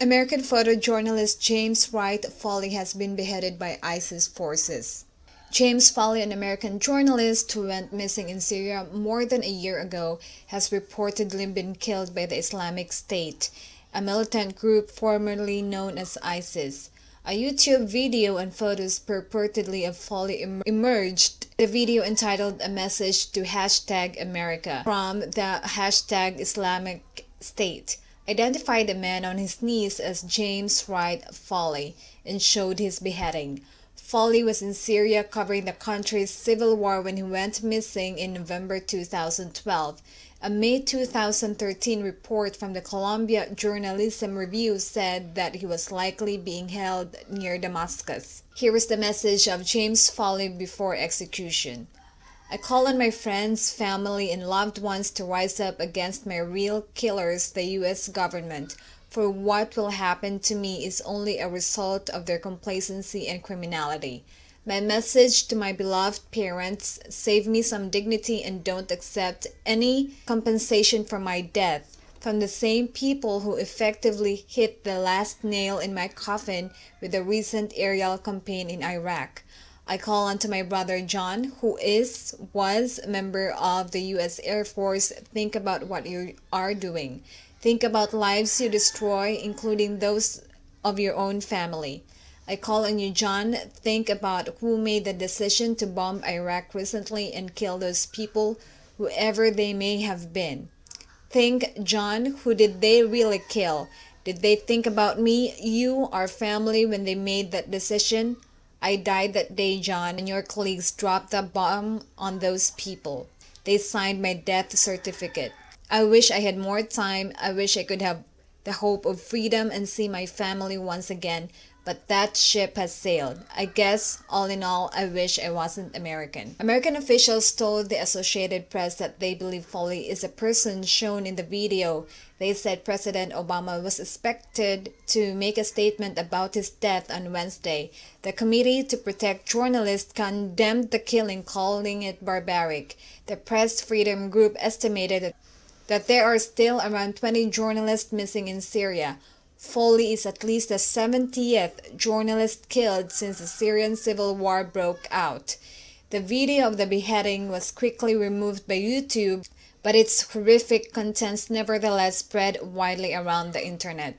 American photojournalist James Foley has been beheaded by ISIS forces. James Foley, an American journalist who went missing in Syria more than a year ago, has reportedly been killed by the Islamic State, a militant group formerly known as ISIS. A YouTube video and photos purportedly of Foley emerged. The video, entitled "A Message to #America" from the #Islamic State, identified a man on his knees as James Foley and showed his beheading. Foley was in Syria covering the country's civil war when he went missing in November 2012. A May 2013 report from the Columbia Journalism Review said that he was likely being held near Damascus. Here is the message of James Foley before execution. "I call on my friends, family, and loved ones to rise up against my real killers, the U.S. government, for what will happen to me is only a result of their complacency and criminality. My message to my beloved parents: save me some dignity and don't accept any compensation for my death from the same people who effectively hit the last nail in my coffin with the recent aerial campaign in Iraq. I call on to my brother John, who was a member of the U.S. Air Force. Think about what you are doing. Think about lives you destroy, including those of your own family. I call on you, John. Think about who made the decision to bomb Iraq recently and kill those people, whoever they may have been. Think, John, who did they really kill? Did they think about me, you, our family, when they made that decision? I died that day, John, and your colleagues dropped a bomb on those people. They signed my death certificate. I wish I had more time. I wish I could have the hope of freedom and see my family once again, but that ship has sailed. I guess, all in all, I wish I wasn't American." American officials told the Associated Press that they believe Foley is a person shown in the video. They said President Obama was expected to make a statement about his death on Wednesday. The Committee to Protect Journalists condemned the killing, calling it barbaric. The press freedom group estimated that there are still around 20 journalists missing in Syria. Foley is at least the 70th journalist killed since the Syrian civil war broke out. The video of the beheading was quickly removed by YouTube, but its horrific contents nevertheless spread widely around the internet.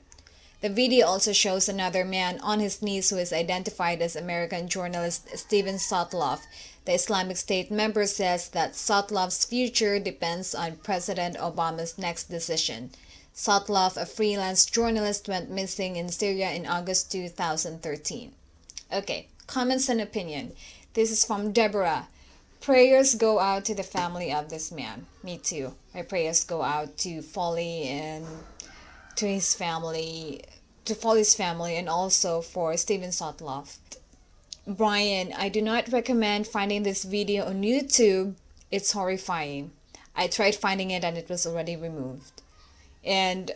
The video also shows another man on his knees who is identified as American journalist Steven Sotloff. The Islamic State member says that Sotloff's future depends on President Obama's next decision. Sotloff, a freelance journalist, went missing in Syria in August 2013. Okay, comments and opinion. This is from Deborah. Prayers go out to the family of this man. Me too. My prayers go out to Foley and to his family, to Foley's family, and also for Steven Sotloff. Brian, I do not recommend finding this video on YouTube. It's horrifying. I tried finding it and it was already removed. And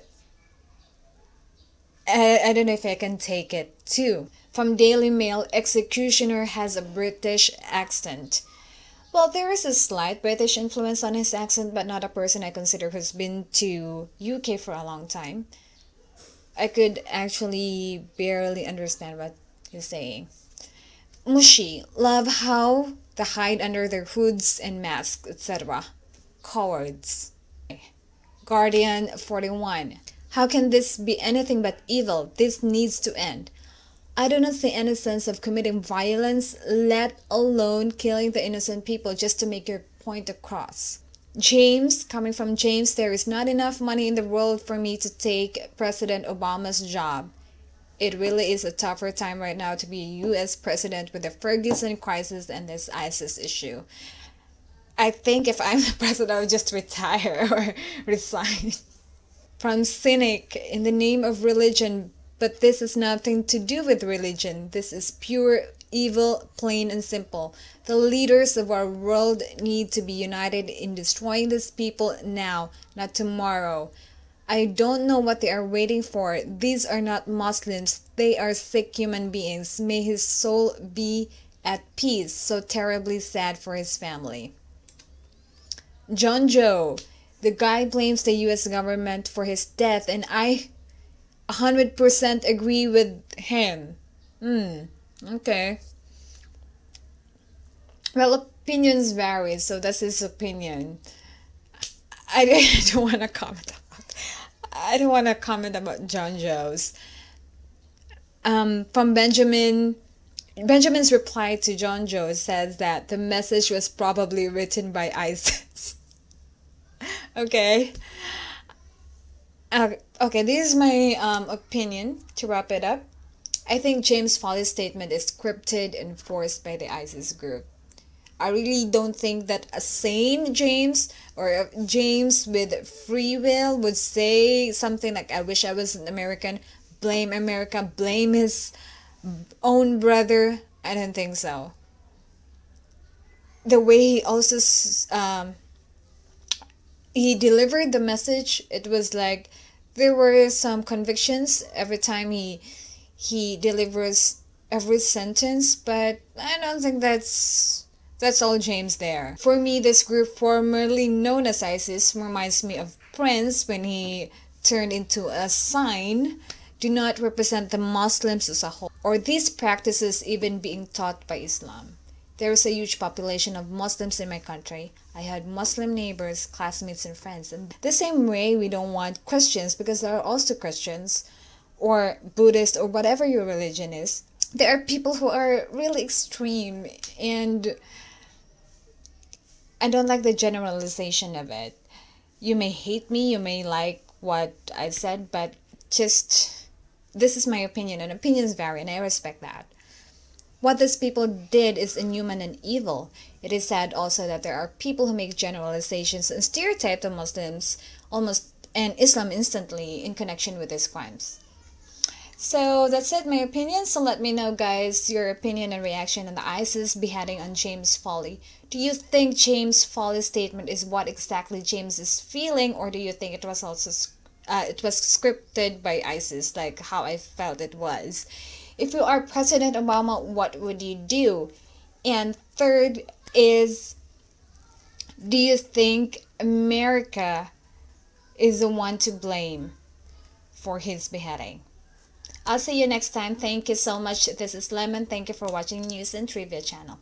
I don't know if I can take it too. From Daily Mail, executioner has a British accent. Well, there is a slight British influence on his accent, but not a person I consider who's been to UK for a long time. I could actually barely understand what he's saying. Mushi, love how they hide under their hoods and masks, etc. Cowards. Guardian 41. How can this be anything but evil? This needs to end. I do not see any sense of committing violence, let alone killing the innocent people just to make your point across. James, coming from James, there is not enough money in the world for me to take President Obama's job. It really is a tougher time right now to be a U.S. president with the Ferguson crisis and this ISIS issue. I think if I'm the president, I would just retire or resign. From Cynic, in the name of religion, but this has nothing to do with religion. This is pure evil, plain and simple. The leaders of our world need to be united in destroying these people now, not tomorrow. I don't know what they are waiting for. These are not Muslims. They are sick human beings. May his soul be at peace. So terribly sad for his family. John Joe, the guy blames the U.S. government for his death, and I 100% agree with him. Okay. Well, opinions vary, so that's his opinion. I don't want to comment about. I don't want to comment about John Joe's. From Benjamin's reply to John Joe says that the message was probably written by ISIS. Okay. Okay, this is my opinion to wrap it up. I think James Foley's statement is scripted and forced by the ISIS group. I really don't think that a sane James or a James with free will would say something like, I wish I was an American, blame America, blame his own brother. I don't think so. The way he also he delivered the message, it was like there were some convictions every time he delivers every sentence, but I don't think that's all James there. For me, this group formerly known as ISIS reminds me of Prince when he turned into a sign, do not represent the Muslims as a whole, or these practices even being taught by Islam. There is a huge population of Muslims in my country. I had Muslim neighbors, classmates, and friends. And the same way we don't want Christians, because there are also Christians, or Buddhist, or whatever your religion is. There are people who are really extreme, and I don't like the generalization of it. You may hate me, you may like what I said, but just, this is my opinion, and opinions vary, and I respect that. What these people did is inhuman and evil. It is sad also that there are people who make generalizations and stereotype the Muslims almost and Islam instantly in connection with these crimes. So that's it, my opinion. So let me know, guys, your opinion and reaction on the ISIS beheading on James Foley. Do you think James Foley's statement is what exactly James is feeling, or do you think it was also scripted by ISIS, like how I felt it was? If you are President Obama, what would you do? And third is, do you think America is the one to blame for his beheading? I'll see you next time. Thank you so much. This is Lemon. Thank you for watching News and Trivia channel.